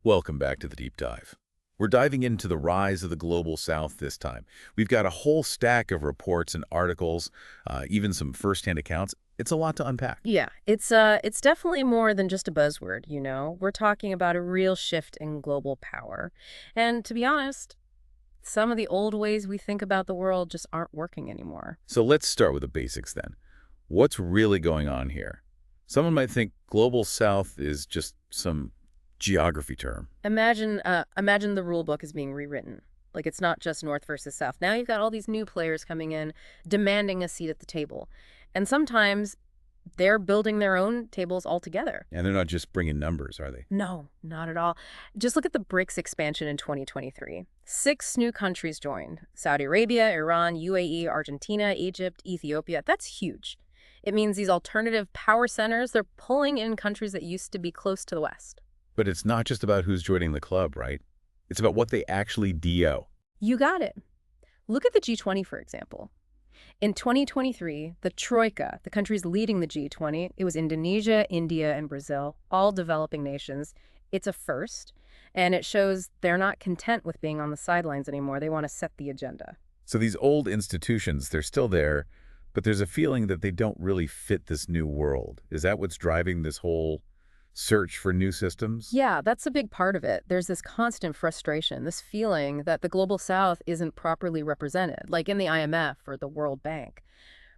Welcome back to the Deep Dive. We're diving into the rise of the Global South this time. We've got a whole stack of reports and articles, even some first-hand accounts. It's a lot to unpack. Yeah, it's definitely more than just a buzzword, you know. We're talking about a real shift in global power. And to be honest, some of the old ways we think about the world just aren't working anymore. So let's start with the basics then. What's really going on here? Someone might think Global South is just some geography term. Imagine the rule book is being rewritten. Like it's not just North versus South. Now you've got all these new players coming in, demanding a seat at the table. And sometimes they're building their own tables altogether. And they're not just bringing numbers, are they? No, not at all. Just look at the BRICS expansion in 2023. 6 new countries joined: Saudi Arabia, Iran, UAE, Argentina, Egypt, Ethiopia. That's huge. It means these alternative power centers, they're pulling in countries that used to be close to the West. But it's not just about who's joining the club, right? It's about what they actually do. You got it. Look at the G20, for example. In 2023, the Troika, the countries leading the G20, it was Indonesia, India, and Brazil, all developing nations. It's a first, and it shows they're not content with being on the sidelines anymore. They want to set the agenda. So these old institutions, they're still there, but there's a feeling that they don't really fit this new world. Is that what's driving this whole search for new systems? Yeah, that's a big part of it. There's this constant frustration, this feeling that the Global South isn't properly represented, like in the IMF or the World Bank.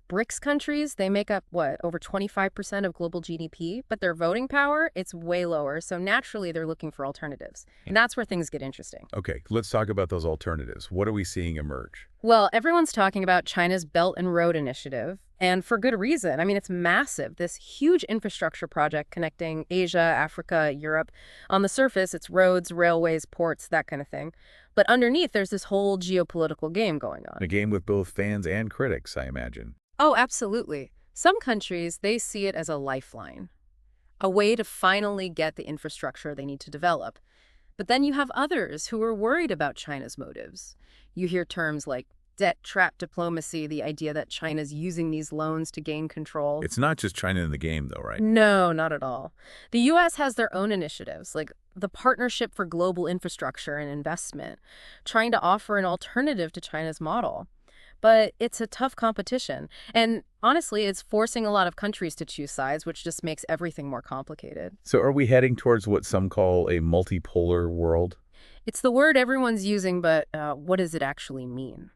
BRICS countries, they make up, what, over 25% of global GDP, but their voting power, it's way lower, so naturally they're looking for alternatives. And that's where things get interesting. Okay, let's talk about those alternatives. What are we seeing emerge? Well, everyone's talking about China's Belt and Road Initiative, and for good reason. I mean, it's massive, this huge infrastructure project connecting Asia, Africa, Europe. On the surface, it's roads, railways, ports, that kind of thing. But underneath, there's this whole geopolitical game going on. A game with both fans and critics, I imagine. Oh, absolutely. Some countries, they see it as a lifeline, a way to finally get the infrastructure they need to develop. But then you have others who are worried about China's motives. You hear terms like debt trap diplomacy, the idea that China's using these loans to gain control. It's not just China in the game, though, right? No, not at all. The U.S. has their own initiatives, like the Partnership for Global Infrastructure and Investment, trying to offer an alternative to China's model. But it's a tough competition. And honestly, it's forcing a lot of countries to choose sides, which just makes everything more complicated. So are we heading towards what some call a multipolar world? It's the word everyone's using, but what does it actually mean?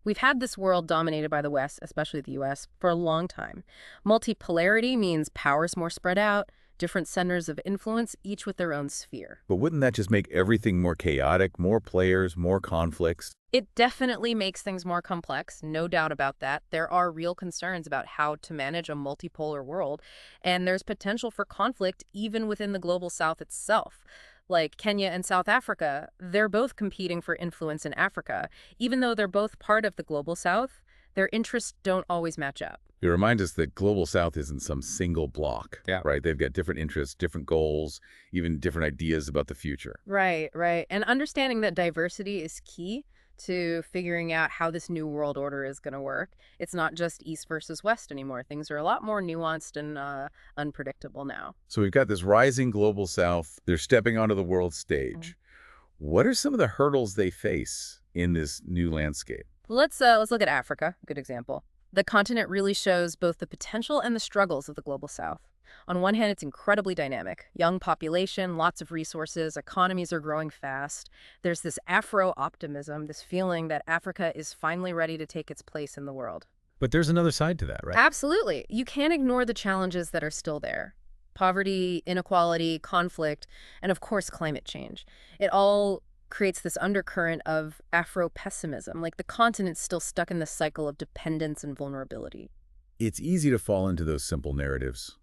We've had this world dominated by the West, especially the U.S., for a long time. Multipolarity means power's more spread out, different centers of influence, each with their own sphere. But wouldn't that just make everything more chaotic, more players, more conflicts? It definitely makes things more complex, no doubt about that. There are real concerns about how to manage a multipolar world, and there's potential for conflict even within the Global South itself. Like Kenya and South Africa, they're both competing for influence in Africa. Even though they're both part of the Global South, their interests don't always match up. You remind us that Global South isn't some single block, right? They've got different interests, different goals, even different ideas about the future. Right, right. And understanding that diversity is key to figuring out how this new world order is going to work. It's not just East versus West anymore. Things are a lot more nuanced and unpredictable now. So we've got this rising Global South. They're stepping onto the world stage. What are some of the hurdles they face in this new landscape? Let's look at Africa, good example. The continent really shows both the potential and the struggles of the Global South. On one hand, it's incredibly dynamic. Young population, lots of resources, economies are growing fast. There's this Afro-optimism, this feeling that Africa is finally ready to take its place in the world. But there's another side to that, right? Absolutely. You can't ignore the challenges that are still there. Poverty, inequality, conflict, and of course, climate change. It all creates this undercurrent of Afro-pessimism, like the continent's still stuck in the cycle of dependence and vulnerability. It's easy to fall into those simple narratives.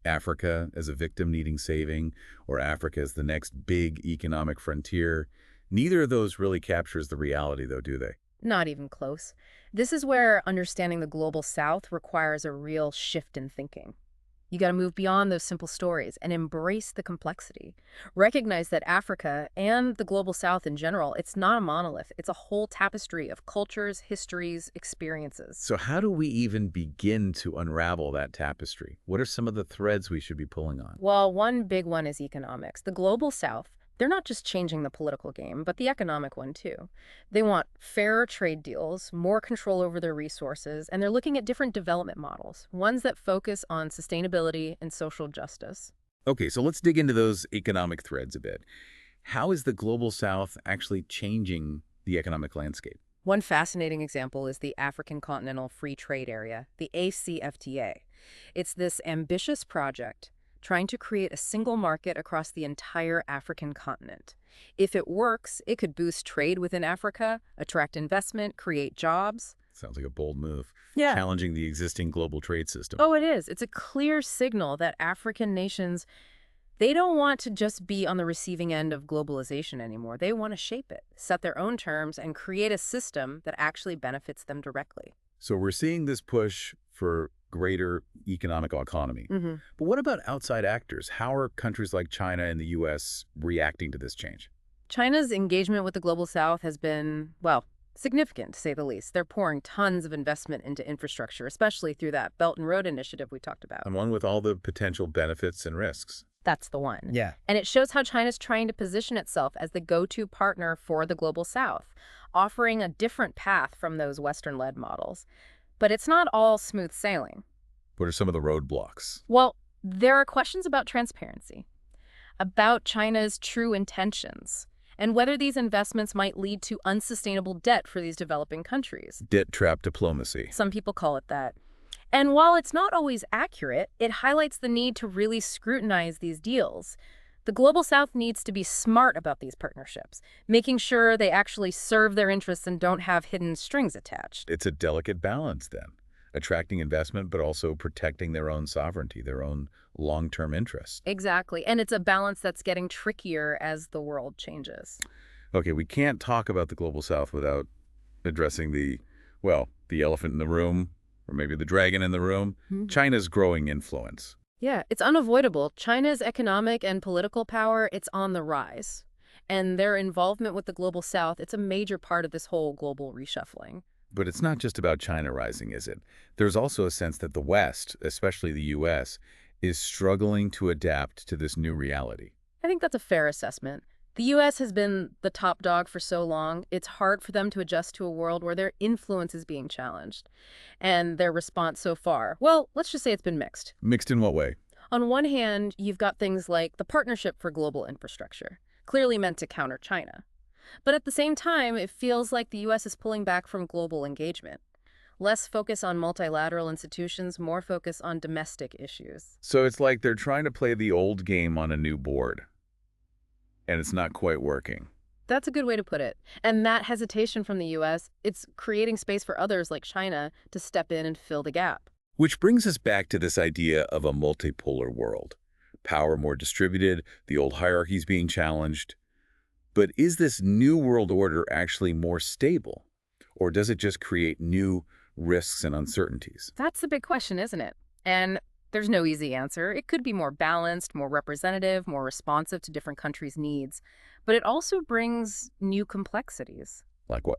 Africa as a victim needing saving, or Africa as the next big economic frontier. Neither of those really captures the reality, though, do they? Not even close. This is where understanding the Global South requires a real shift in thinking. You got to move beyond those simple stories and embrace the complexity. Recognize that Africa and the Global South in general, it's not a monolith. It's a whole tapestry of cultures, histories, experiences. So how do we even begin to unravel that tapestry? What are some of the threads we should be pulling on? Well, one big one is economics. The Global South, They're not just changing the political game, but the economic one too. They want fairer trade deals, more control over their resources, and they're looking at different development models, ones that focus on sustainability and social justice. Okay, so let's dig into those economic threads a bit. How is the Global South actually changing the economic landscape? One fascinating example is the African Continental Free Trade Area, the ACFTA. It's this ambitious project trying to create a single market across the entire African continent. If it works, it could boost trade within Africa, attract investment, create jobs. Sounds like a bold move, Yeah. challenging the existing global trade system. Oh, it is. It's a clear signal that African nations, they don't want to just be on the receiving end of globalization anymore. They want to shape it, set their own terms, and create a system that actually benefits them directly. So we're seeing this push for greater economic autonomy. hmm But what about outside actors? How are countries like China and the U.S. reacting to this change? China's engagement with the Global South has been, well, significant, to say the least. They're pouring tons of investment into infrastructure, especially through that Belt and Road Initiative we talked about. And one with all the potential benefits and risks. That's the one. Yeah. And it shows how China's trying to position itself as the go-to partner for the Global South, offering a different path from those Western-led models. But it's not all smooth sailing. What are some of the roadblocks? Well, there are questions about transparency, about China's true intentions, and whether these investments might lead to unsustainable debt for these developing countries. Debt trap diplomacy. Some people call it that. And while it's not always accurate, it highlights the need to really scrutinize these deals. The Global South needs to be smart about these partnerships, making sure they actually serve their interests and don't have hidden strings attached. It's a delicate balance then, attracting investment but also protecting their own sovereignty, their own long-term interests. Exactly. And it's a balance that's getting trickier as the world changes. Okay, we can't talk about the Global South without addressing the elephant in the room, or maybe the dragon in the room, China's growing influence. Yeah, it's unavoidable. China's economic and political power, it's on the rise. And their involvement with the Global South, it's a major part of this whole global reshuffling. But it's not just about China rising, is it? There's also a sense that the West, especially the U.S., is struggling to adapt to this new reality. I think that's a fair assessment. The U.S. has been the top dog for so long, it's hard for them to adjust to a world where their influence is being challenged. And their response so far, well, let's just say it's been mixed. Mixed in what way? On one hand, you've got things like the Partnership for Global Infrastructure, clearly meant to counter China. But at the same time, it feels like the U.S. is pulling back from global engagement. Less focus on multilateral institutions, more focus on domestic issues. So it's like they're trying to play the old game on a new board, and it's not quite working. That's a good way to put it. And that hesitation from the U.S., it's creating space for others like China to step in and fill the gap. Which brings us back to this idea of a multipolar world. Power more distributed, the old hierarchies being challenged. But is this new world order actually more stable? Or does it just create new risks and uncertainties? That's the big question, isn't it? And there's no easy answer. It could be more balanced, more representative, more responsive to different countries' needs. But it also brings new complexities. Like what?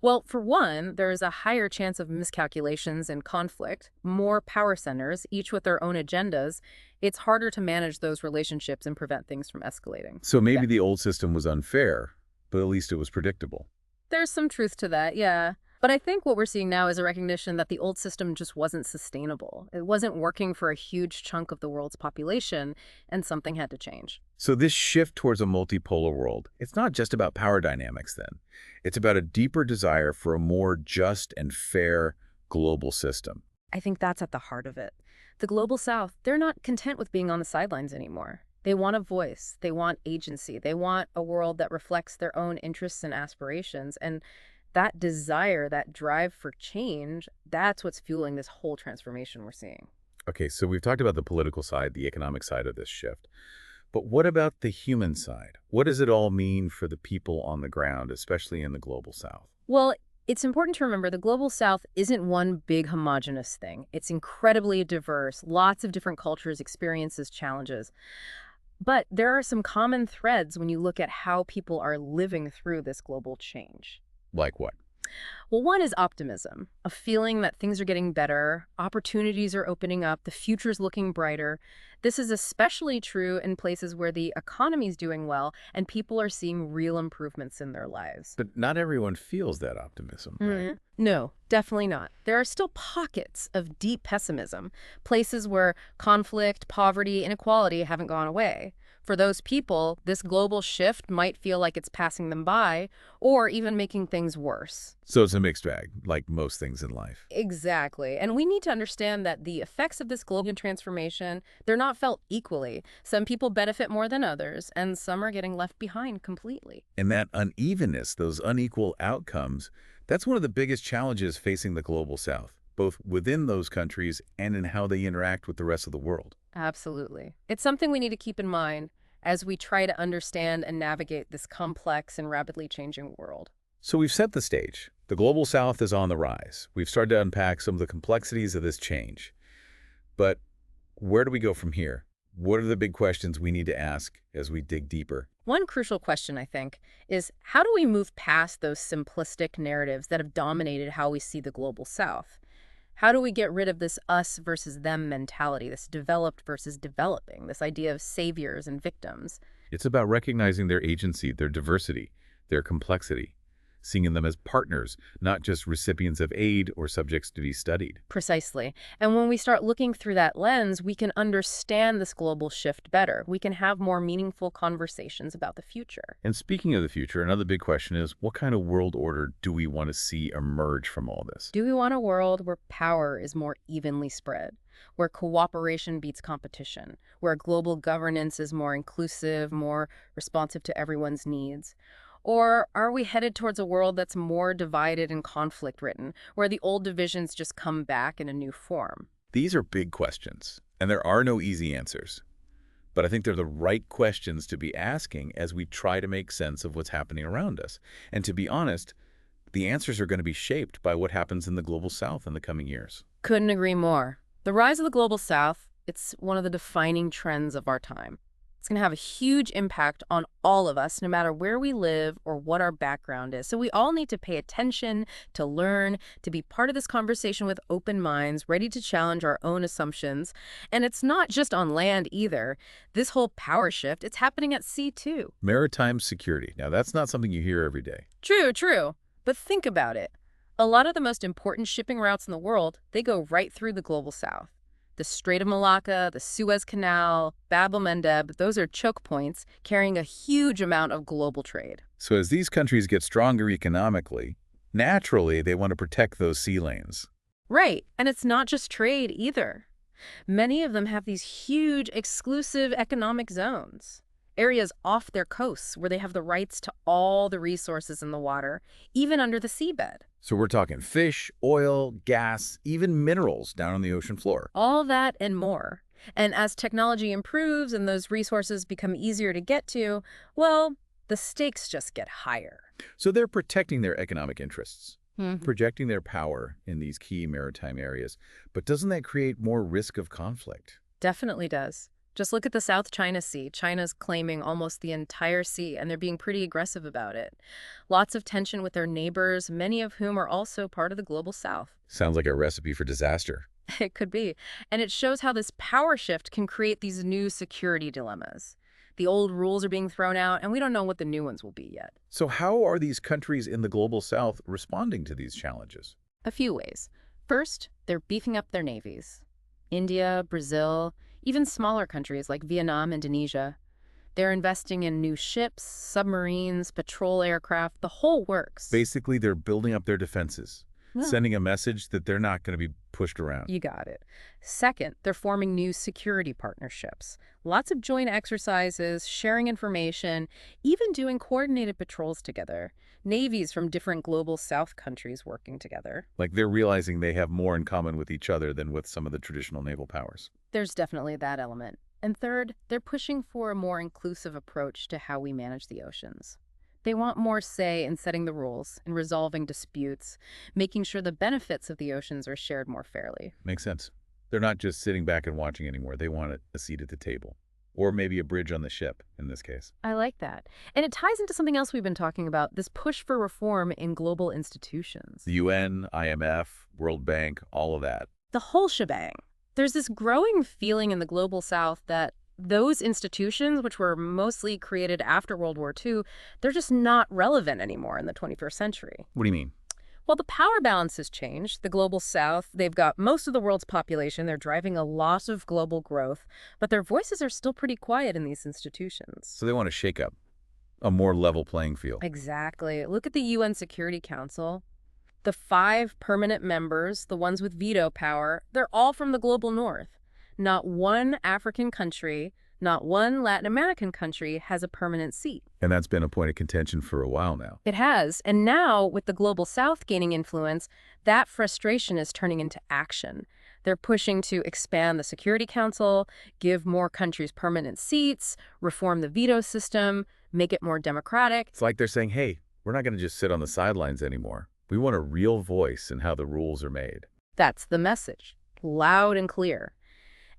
Well, for one, there is a higher chance of miscalculations and conflict, more power centers, each with their own agendas. It's harder to manage those relationships and prevent things from escalating. So maybe the old system was unfair, but at least it was predictable. There's some truth to that, yeah. But I think what we're seeing now is a recognition that the old system just wasn't sustainable. It wasn't working for a huge chunk of the world's population, and something had to change. So this shift towards a multipolar world, it's not just about power dynamics then. It's about a deeper desire for a more just and fair global system. I think that's at the heart of it. The Global South, they're not content with being on the sidelines anymore. They want a voice. They want agency. They want a world that reflects their own interests and aspirations. And that desire, that drive for change, that's what's fueling this whole transformation we're seeing. Okay, so we've talked about the political side, the economic side of this shift. But what about the human side? What does it all mean for the people on the ground, especially in the Global South? Well, it's important to remember the Global South isn't one big homogenous thing. It's incredibly diverse, lots of different cultures, experiences, challenges. But there are some common threads when you look at how people are living through this global change. Like what? Well, one is optimism, a feeling that things are getting better, opportunities are opening up, the future's looking brighter. This is especially true in places where the economy's doing well and people are seeing real improvements in their lives. But not everyone feels that optimism, right? No, definitely not. There are still pockets of deep pessimism, places where conflict, poverty, inequality haven't gone away. For those people, this global shift might feel like it's passing them by or even making things worse. So it's a mixed bag, like most things in life. Exactly. And we need to understand that the effects of this global transformation, they're not felt equally. Some people benefit more than others, and some are getting left behind completely. And that unevenness, those unequal outcomes, that's one of the biggest challenges facing the global south, both within those countries and in how they interact with the rest of the world. Absolutely. It's something we need to keep in mind as we try to understand and navigate this complex and rapidly changing world. So we've set the stage. The global south is on the rise. We've started to unpack some of the complexities of this change. But where do we go from here? What are the big questions we need to ask as we dig deeper? One crucial question, I think, is how do we move past those simplistic narratives that have dominated how we see the global south? How do we get rid of this us versus them mentality, this developed versus developing, this idea of saviors and victims? It's about recognizing their agency, their diversity, their complexity, seeing them as partners, not just recipients of aid or subjects to be studied. Precisely. And when we start looking through that lens, we can understand this global shift better. We can have more meaningful conversations about the future. And speaking of the future, another big question is, what kind of world order do we want to see emerge from all this? Do we want a world where power is more evenly spread, where cooperation beats competition, where global governance is more inclusive, more responsive to everyone's needs? Or are we headed towards a world that's more divided and conflict-ridden, where the old divisions just come back in a new form? These are big questions, and there are no easy answers. But I think they're the right questions to be asking as we try to make sense of what's happening around us. And to be honest, the answers are going to be shaped by what happens in the global south in the coming years. Couldn't agree more. The rise of the global south, it's one of the defining trends of our time. It's going to have a huge impact on all of us, no matter where we live or what our background is. So we all need to pay attention, to learn, to be part of this conversation with open minds, ready to challenge our own assumptions. And it's not just on land either. This whole power shift, it's happening at sea too. Maritime security. Now, that's not something you hear every day. True, true. But think about it. A lot of the most important shipping routes in the world, they go right through the global south. The Strait of Malacca, the Suez Canal, Bab el-Mandeb, those are choke points carrying a huge amount of global trade. So as these countries get stronger economically, naturally they want to protect those sea lanes. Right, and it's not just trade either. Many of them have these huge exclusive economic zones, areas off their coasts where they have the rights to all the resources in the water, even under the seabed. So we're talking fish, oil, gas, even minerals down on the ocean floor. All that and more. And as technology improves and those resources become easier to get to, well, the stakes just get higher. So they're protecting their economic interests, Mhm. projecting their power in these key maritime areas. But doesn't that create more risk of conflict? Definitely does. Just look at the South China Sea. China's claiming almost the entire sea, and they're being pretty aggressive about it. Lots of tension with their neighbors, many of whom are also part of the global South. Sounds like a recipe for disaster. It could be. And it shows how this power shift can create these new security dilemmas. The old rules are being thrown out, and we don't know what the new ones will be yet. So how are these countries in the global south responding to these challenges? A few ways. First, they're beefing up their navies. India, Brazil, even smaller countries like Vietnam, Indonesia. They're investing in new ships, submarines, patrol aircraft, the whole works. Basically, they're building up their defenses, Yeah. sending a message that they're not going to be pushed around. You got it. Second, they're forming new security partnerships. Lots of joint exercises, sharing information, even doing coordinated patrols together. Navies from different global south countries working together. Like they're realizing they have more in common with each other than with some of the traditional naval powers. There's definitely that element. And third, they're pushing for a more inclusive approach to how we manage the oceans. They want more say in setting the rules, in resolving disputes, making sure the benefits of the oceans are shared more fairly. Makes sense. They're not just sitting back and watching anymore. They want a seat at the table. Or maybe a bridge on the ship, in this case. I like that. And it ties into something else we've been talking about, this push for reform in global institutions. The UN, IMF, World Bank, all of that. The whole shebang. There's this growing feeling in the global south that those institutions, which were mostly created after World War II, they're just not relevant anymore in the 21st century. What do you mean? Well, the power balance has changed. The global south, they've got most of the world's population. They're driving a lot of global growth, but their voices are still pretty quiet in these institutions. So they want to shake up a more level playing field. Exactly. Look at the UN Security Council. The 5 permanent members, the ones with veto power, they're all from the global north. Not one African country, not one Latin American country has a permanent seat. And that's been a point of contention for a while now. It has. And now, with the global south gaining influence, that frustration is turning into action. They're pushing to expand the Security Council, give more countries permanent seats, reform the veto system, make it more democratic. It's like they're saying, hey, we're not going to just sit on the sidelines anymore. We want a real voice in how the rules are made. That's the message, loud and clear.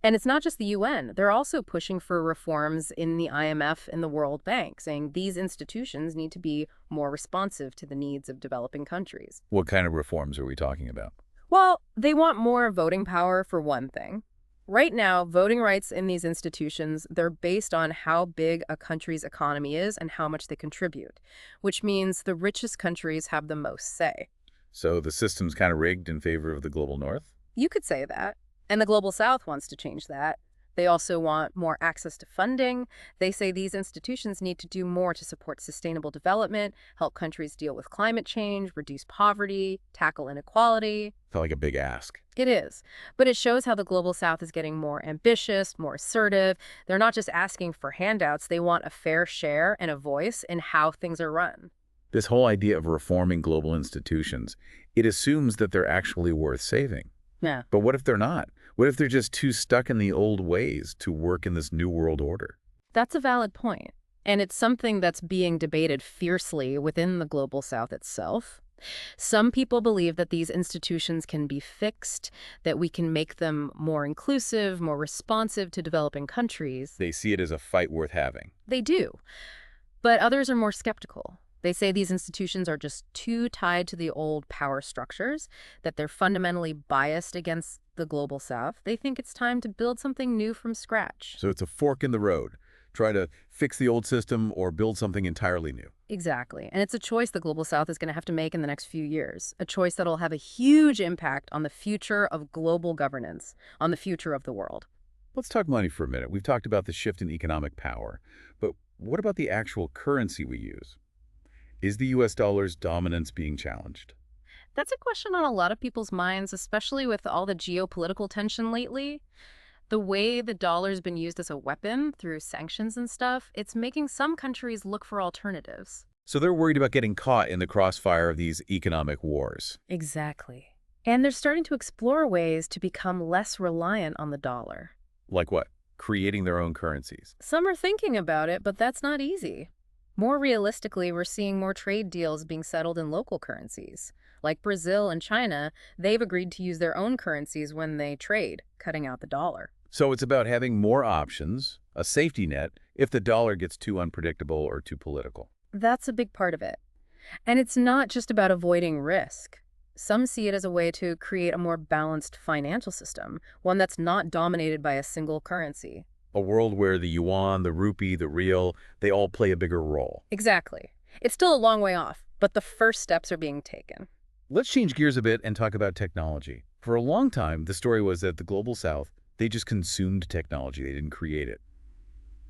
And it's not just the UN. They're also pushing for reforms in the IMF and the World Bank, saying these institutions need to be more responsive to the needs of developing countries. What kind of reforms are we talking about? Well, they want more voting power, for one thing. Right now, voting rights in these institutions, they're based on how big a country's economy is and how much they contribute, which means the richest countries have the most say. So the system's kind of rigged in favor of the global north? You could say that. And the global south wants to change that. They also want more access to funding. They say these institutions need to do more to support sustainable development, help countries deal with climate change, reduce poverty, tackle inequality. Felt like a big ask. It is. But it shows how the global south is getting more ambitious, more assertive. They're not just asking for handouts. They want a fair share and a voice in how things are run. This whole idea of reforming global institutions, it assumes that they're actually worth saving. Yeah. But what if they're not? What if they're just too stuck in the old ways to work in this new world order? That's a valid point. And it's something that's being debated fiercely within the global south itself. Some people believe that these institutions can be fixed, that we can make them more inclusive, more responsive to developing countries. They see it as a fight worth having. They do. But others are more skeptical. They say these institutions are just too tied to the old power structures, that they're fundamentally biased against the global south. They think it's time to build something new from scratch. So it's a fork in the road. Try to fix the old system or build something entirely new. Exactly. And it's a choice the global south is going to have to make in the next few years, a choice that'll have a huge impact on the future of global governance, on the future of the world. Let's talk money for a minute. We've talked about the shift in economic power, but what about the actual currency we use? Is the US dollar's dominance being challenged? That's a question on a lot of people's minds, especially with all the geopolitical tension lately. The way the dollar's been used as a weapon through sanctions and stuff, it's making some countries look for alternatives. So they're worried about getting caught in the crossfire of these economic wars. Exactly. And they're starting to explore ways to become less reliant on the dollar. Like what? Creating their own currencies. Some are thinking about it, but that's not easy. More realistically, we're seeing more trade deals being settled in local currencies. Like Brazil and China, they've agreed to use their own currencies when they trade, cutting out the dollar. So it's about having more options, a safety net, if the dollar gets too unpredictable or too political. That's a big part of it. And it's not just about avoiding risk. Some see it as a way to create a more balanced financial system, one that's not dominated by a single currency. A world where the yuan, the rupee, the real, they all play a bigger role. Exactly. It's still a long way off, but the first steps are being taken. Let's change gears a bit and talk about technology. For a long time, the story was that the global south, they just consumed technology, they didn't create it.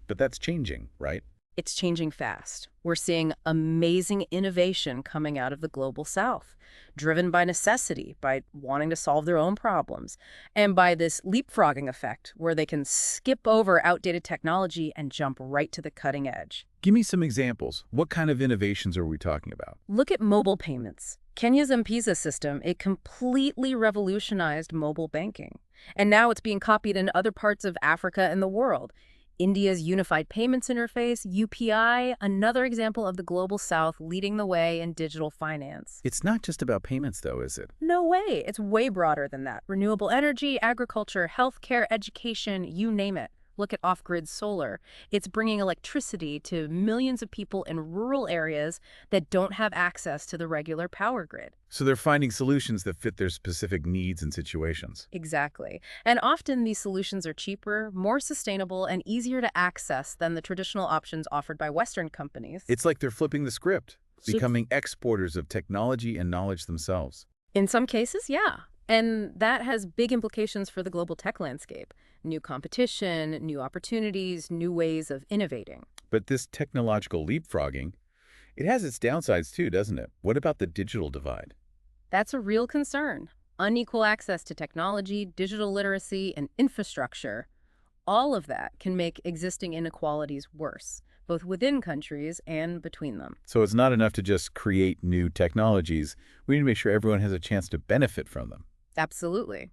But that's changing, right? It's changing fast. We're seeing amazing innovation coming out of the global south, driven by necessity, by wanting to solve their own problems, and by this leapfrogging effect where they can skip over outdated technology and jump right to the cutting edge. Give me some examples. What kind of innovations are we talking about? Look at mobile payments. Kenya's M-Pesa system, it completely revolutionized mobile banking. And now it's being copied in other parts of Africa and the world. India's Unified Payments Interface, UPI, another example of the global south leading the way in digital finance. It's not just about payments, though, is it? No way. It's way broader than that. Renewable energy, agriculture, healthcare, education, you name it. Look at off-grid solar. It's bringing electricity to millions of people in rural areas that don't have access to the regular power grid. So they're finding solutions that fit their specific needs and situations. Exactly. And often these solutions are cheaper, more sustainable, and easier to access than the traditional options offered by Western companies. It's like they're flipping the script, So becoming exporters of technology and knowledge themselves. in some cases, yeah. And that has big implications for the global tech landscape. New competition, new opportunities, new ways of innovating. But this technological leapfrogging, it has its downsides too, doesn't it? What about the digital divide? That's a real concern. Unequal access to technology, digital literacy, and infrastructure. All of that can make existing inequalities worse, both within countries and between them. So it's not enough to just create new technologies. We need to make sure everyone has a chance to benefit from them. Absolutely.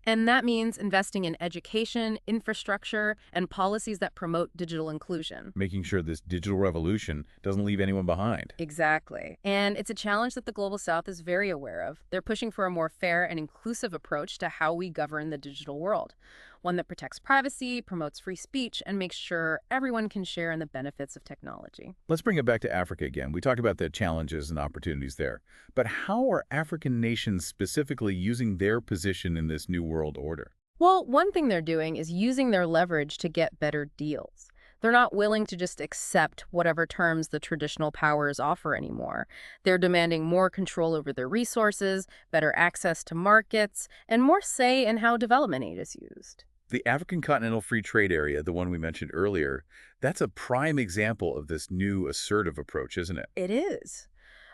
And that means investing in education, infrastructure, and policies that promote digital inclusion. Making sure this digital revolution doesn't leave anyone behind. Exactly. And it's a challenge that the Global South is very aware of. They're pushing for a more fair and inclusive approach to how we govern the digital world. One that protects privacy, promotes free speech, and makes sure everyone can share in the benefits of technology. Let's bring it back to Africa again. We talked about the challenges and opportunities there. But how are African nations specifically using their position in this new world order? Well, one thing they're doing is using their leverage to get better deals. They're not willing to just accept whatever terms the traditional powers offer anymore. They're demanding more control over their resources, better access to markets, and more say in how development aid is used. The African Continental Free Trade Area, the one we mentioned earlier, that's a prime example of this new assertive approach, isn't it? It is.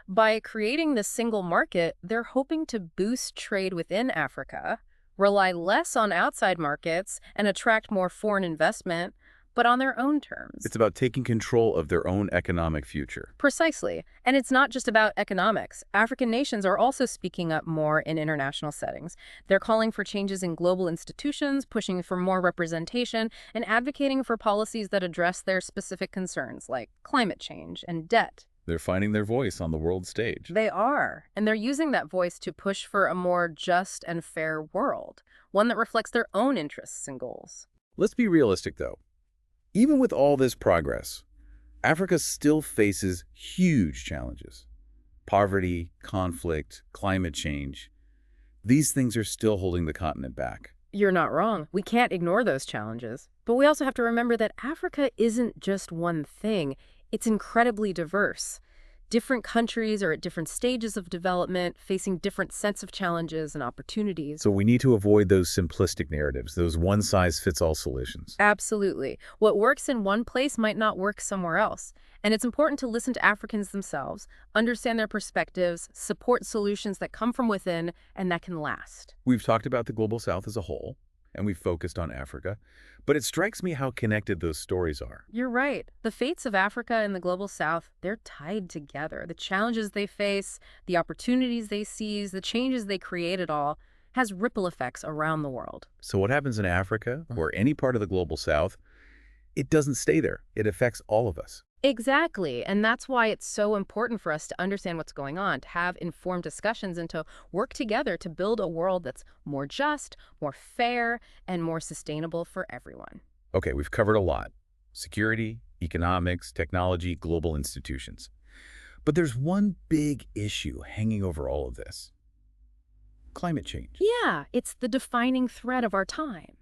By creating this single market, they're hoping to boost trade within Africa, rely less on outside markets, and attract more foreign investment, but on their own terms. It's about taking control of their own economic future. Precisely. And it's not just about economics. African nations are also speaking up more in international settings. They're calling for changes in global institutions, pushing for more representation, and advocating for policies that address their specific concerns, like climate change and debt. They're finding their voice on the world stage. They are. And they're using that voice to push for a more just and fair world, one that reflects their own interests and goals. Let's be realistic, though. Even with all this progress, Africa still faces huge challenges. Poverty, conflict, climate change. These things are still holding the continent back. You're not wrong. We can't ignore those challenges. But we also have to remember that Africa isn't just one thing. It's incredibly diverse. Different countries are at different stages of development, facing different sets of challenges and opportunities. So we need to avoid those simplistic narratives, those one-size-fits-all solutions. Absolutely. What works in one place might not work somewhere else. And it's important to listen to Africans themselves, understand their perspectives, support solutions that come from within and that can last. We've talked about the Global South as a whole, and we've focused on Africa, but it strikes me how connected those stories are. You're right. The fates of Africa and the Global South, they're tied together. The challenges they face, the opportunities they seize, the changes they create, it all has ripple effects around the world. So what happens in Africa, or any part of the Global South, it doesn't stay there. It affects all of us. Exactly. And that's why it's so important for us to understand what's going on, to have informed discussions, and to work together to build a world that's more just, more fair, and more sustainable for everyone. Okay, we've covered a lot. Security, economics, technology, global institutions. But there's one big issue hanging over all of this. Climate change. Yeah, it's the defining threat of our time.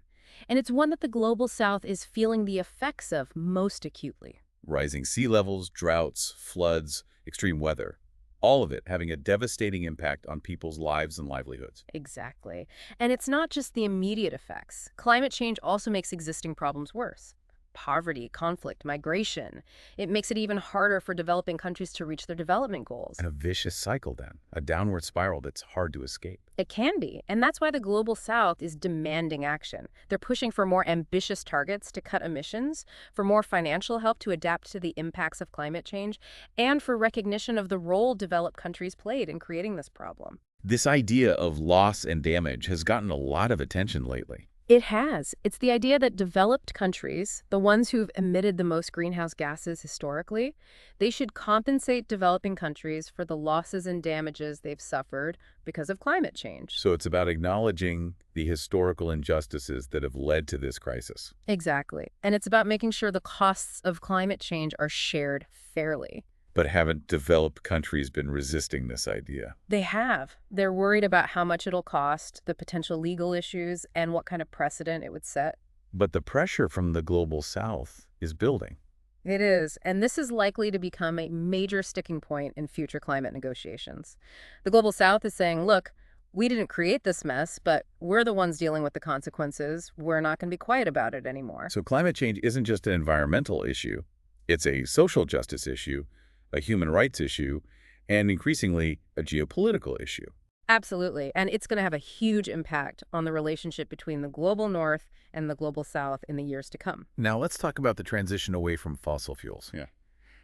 And it's one that the Global South is feeling the effects of most acutely. Rising sea levels, droughts, floods, extreme weather. All of it having a devastating impact on people's lives and livelihoods. Exactly. And it's not just the immediate effects. Climate change also makes existing problems worse. Poverty, conflict, migration. It makes it even harder for developing countries to reach their development goals. And a vicious cycle then, a downward spiral that's hard to escape. It can be, and that's why the Global South is demanding action. They're pushing for more ambitious targets to cut emissions, for more financial help to adapt to the impacts of climate change, and for recognition of the role developed countries played in creating this problem. This idea of loss and damage has gotten a lot of attention lately. It has. It's the idea that developed countries, the ones who've emitted the most greenhouse gases historically, they should compensate developing countries for the losses and damages they've suffered because of climate change. So it's about acknowledging the historical injustices that have led to this crisis. Exactly. And it's about making sure the costs of climate change are shared fairly. But haven't developed countries been resisting this idea? They have. They're worried about how much it'll cost, the potential legal issues, and what kind of precedent it would set. But the pressure from the global south is building. It is, and this is likely to become a major sticking point in future climate negotiations. The Global South is saying, look, we didn't create this mess, but we're the ones dealing with the consequences. We're not going to be quiet about it anymore. So climate change isn't just an environmental issue. It's a social justice issue, a human rights issue, and increasingly a geopolitical issue. Absolutely, and it's going to have a huge impact on the relationship between the global north and the global south in the years to come. Now let's talk about the transition away from fossil fuels.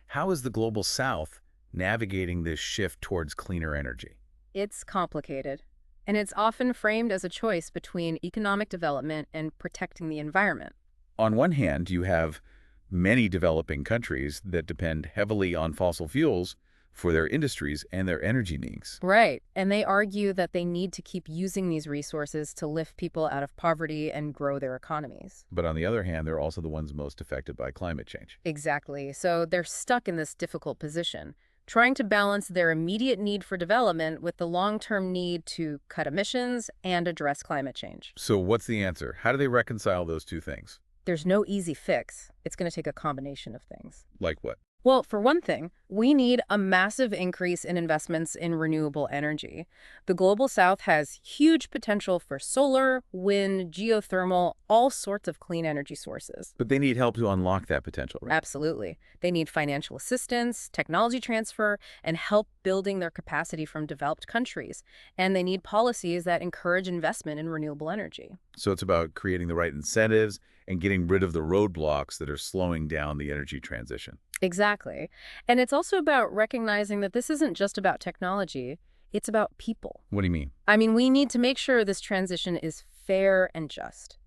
How is the global south navigating this shift towards cleaner energy? It's complicated, and it's often framed as a choice between economic development and protecting the environment. On one hand, you have many developing countries that depend heavily on fossil fuels for their industries and their energy needs. Right, and they argue that they need to keep using these resources to lift people out of poverty and grow their economies. But on the other hand, they're also the ones most affected by climate change. Exactly, so they're stuck in this difficult position, trying to balance their immediate need for development with the long-term need to cut emissions and address climate change. So what's the answer? How do they reconcile those two things? There's no easy fix. It's going to take a combination of things. Like what? Well, for one thing, we need a massive increase in investments in renewable energy. The Global South has huge potential for solar, wind, geothermal, all sorts of clean energy sources. But they need help to unlock that potential, right? Absolutely. They need financial assistance, technology transfer, and help building their capacity from developed countries. And they need policies that encourage investment in renewable energy. So it's about creating the right incentives and getting rid of the roadblocks that are slowing down the energy transition. Exactly. And it's also about recognizing that this isn't just about technology, it's about people. What do you mean? I mean, we need to make sure this transition is fair and just,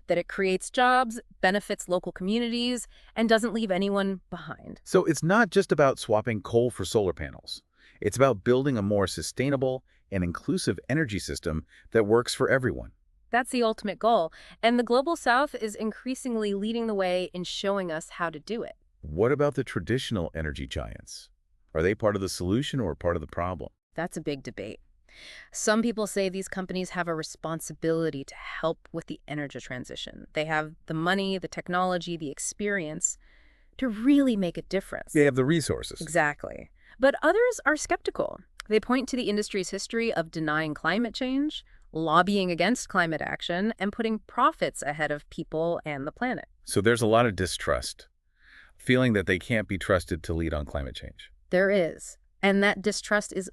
that it creates jobs, benefits local communities, and doesn't leave anyone behind. So it's not just about swapping coal for solar panels. It's about building a more sustainable and inclusive energy system that works for everyone. That's the ultimate goal, and the Global South is increasingly leading the way in showing us how to do it. What about the traditional energy giants? Are they part of the solution or part of the problem? That's a big debate. Some people say these companies have a responsibility to help with the energy transition. They have the money, the technology, the experience to really make a difference. They have the resources. Exactly. But others are skeptical. They point to the industry's history of denying climate change, lobbying against climate action, and putting profits ahead of people and the planet. So there's a lot of distrust, feeling that they can't be trusted to lead on climate change. There is. And that distrust is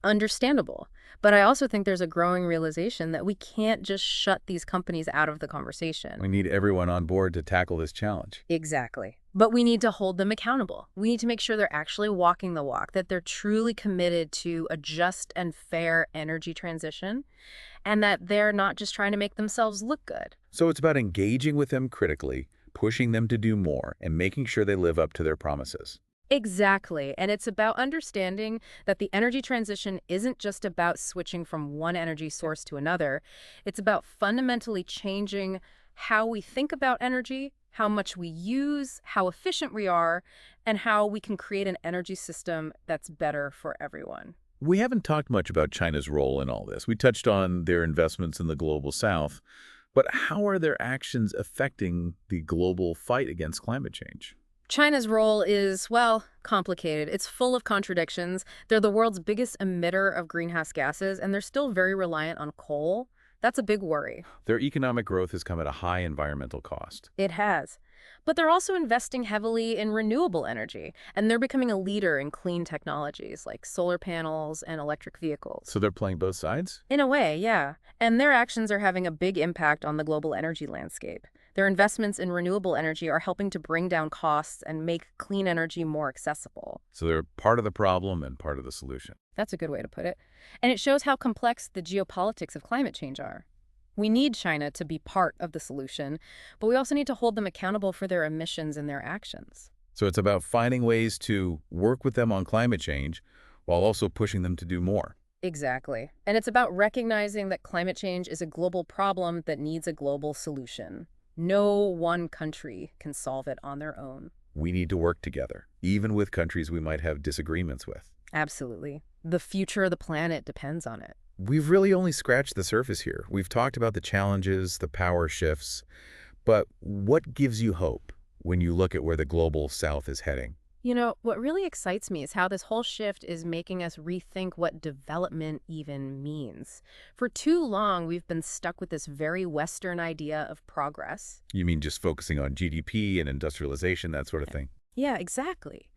understandable. But I also think there's a growing realization that we can't just shut these companies out of the conversation. We need everyone on board to tackle this challenge. Exactly. But we need to hold them accountable. We need to make sure they're actually walking the walk, that they're truly committed to a just and fair energy transition, and that they're not just trying to make themselves look good. So it's about engaging with them critically, pushing them to do more, and making sure they live up to their promises. Exactly. And it's about understanding that the energy transition isn't just about switching from one energy source to another. It's about fundamentally changing how we think about energy, how much we use, how efficient we are, and how we can create an energy system that's better for everyone. We haven't talked much about China's role in all this. We touched on their investments in the global south, but how are their actions affecting the global fight against climate change? China's role is, well, complicated. It's full of contradictions. They're the world's biggest emitter of greenhouse gases, and they're still very reliant on coal. That's a big worry. Their economic growth has come at a high environmental cost. It has. But they're also investing heavily in renewable energy, and they're becoming a leader in clean technologies like solar panels and electric vehicles. So they're playing both sides? In a way, yeah. And their actions are having a big impact on the global energy landscape. Their investments in renewable energy are helping to bring down costs and make clean energy more accessible. So they're part of the problem and part of the solution. That's a good way to put it. And it shows how complex the geopolitics of climate change are. We need China to be part of the solution, but we also need to hold them accountable for their emissions and their actions. So it's about finding ways to work with them on climate change while also pushing them to do more. Exactly. And it's about recognizing that climate change is a global problem that needs a global solution. No one country can solve it on their own. We need to work together, even with countries we might have disagreements with. Absolutely. The future of the planet depends on it. We've really only scratched the surface here. We've talked about the challenges, the power shifts, but what gives you hope when you look at where the global south is heading? You know, what really excites me is how this whole shift is making us rethink what development even means. For too long, we've been stuck with this very Western idea of progress. You mean just focusing on GDP and industrialization, that sort of thing? Yeah, exactly.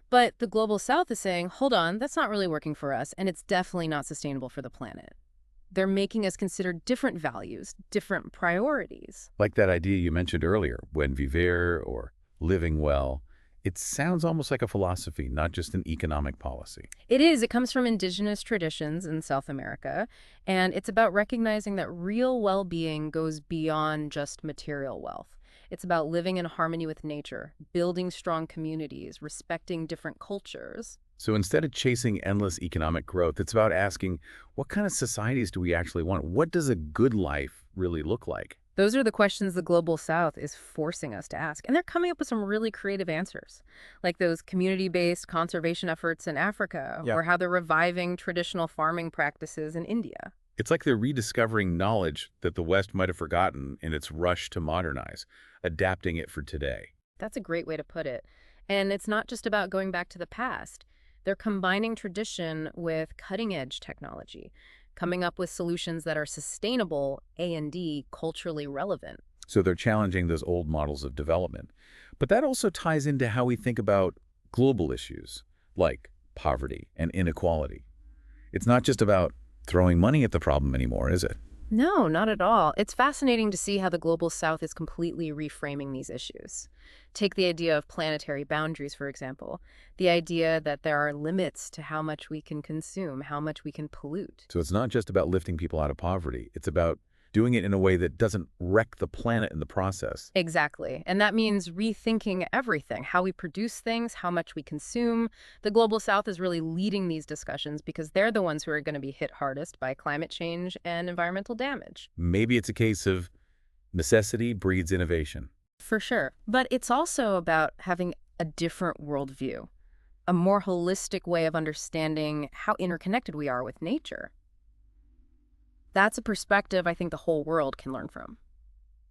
But the global south is saying, hold on, that's not really working for us, and it's definitely not sustainable for the planet. They're making us consider different values, different priorities. Like that idea you mentioned earlier, buen vivir or living well. It sounds almost like a philosophy, not just an economic policy. It is. It comes from indigenous traditions in South America, and it's about recognizing that real well-being goes beyond just material wealth. It's about living in harmony with nature, building strong communities, respecting different cultures. So instead of chasing endless economic growth, it's about asking, what kind of societies do we actually want? What does a good life really look like? Those are the questions the Global South is forcing us to ask, and they're coming up with some really creative answers, like those community-based conservation efforts in Africa, Yeah. or how they're reviving traditional farming practices in India. It's like they're rediscovering knowledge that the West might have forgotten in its rush to modernize, adapting it for today. That's a great way to put it. And it's not just about going back to the past. They're combining tradition with cutting-edge technology, coming up with solutions that are sustainable, A&D, culturally relevant. So they're challenging those old models of development. But that also ties into how we think about global issues like poverty and inequality. It's not just about throwing money at the problem anymore, is it? No, not at all. It's fascinating to see how the Global South is completely reframing these issues. Take the idea of planetary boundaries, for example. The idea that there are limits to how much we can consume, how much we can pollute. So it's not just about lifting people out of poverty. It's about doing it in a way that doesn't wreck the planet in the process. Exactly. And that means rethinking everything, how we produce things, how much we consume. The Global South is really leading these discussions because they're the ones who are going to be hit hardest by climate change and environmental damage. Maybe it's a case of necessity breeds innovation. For sure. But it's also about having a different worldview, a more holistic way of understanding how interconnected we are with nature. That's a perspective I think the whole world can learn from.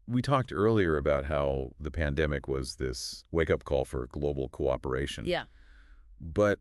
We talked earlier about how the pandemic was this wake-up call for global cooperation. Yeah. But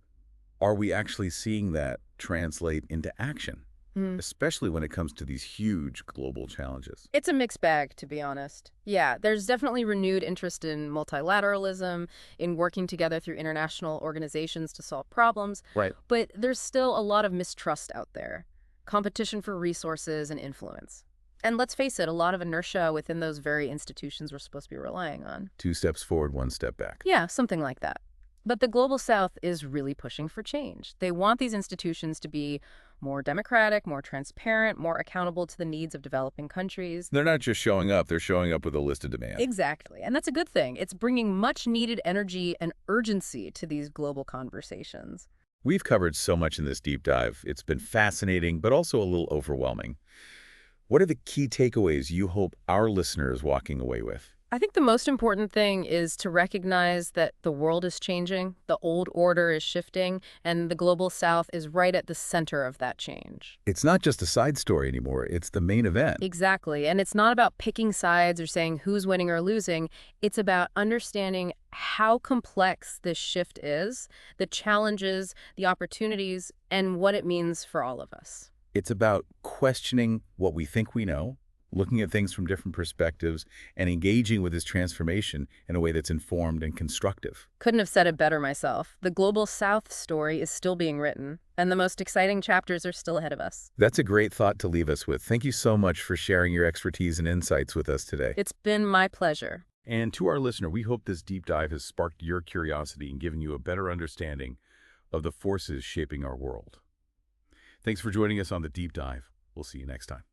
are we actually seeing that translate into action, especially when it comes to these huge global challenges? It's a mixed bag, to be honest. Yeah, there's definitely renewed interest in multilateralism, in working together through international organizations to solve problems. Right. But there's still a lot of mistrust out there, competition for resources and influence. And let's face it, a lot of inertia within those very institutions we're supposed to be relying on. 2 steps forward, 1 step back. Yeah, something like that. But the Global South is really pushing for change. They want these institutions to be more democratic, more transparent, more accountable to the needs of developing countries. They're not just showing up, they're showing up with a list of demands. Exactly. And that's a good thing. It's bringing much needed energy and urgency to these global conversations. We've covered so much in this deep dive. It's been fascinating, but also a little overwhelming. What are the key takeaways you hope our listeners walking away with? I think the most important thing is to recognize that the world is changing, the old order is shifting, and the Global South is right at the center of that change. It's not just a side story anymore, it's the main event. Exactly. And it's not about picking sides or saying who's winning or losing. It's about understanding how complex this shift is, the challenges, the opportunities, and what it means for all of us. It's about questioning what we think we know, looking at things from different perspectives, and engaging with this transformation in a way that's informed and constructive. Couldn't have said it better myself. The Global South story is still being written, and the most exciting chapters are still ahead of us. That's a great thought to leave us with. Thank you so much for sharing your expertise and insights with us today. It's been my pleasure. And to our listener, we hope this deep dive has sparked your curiosity and given you a better understanding of the forces shaping our world. Thanks for joining us on the deep dive. We'll see you next time.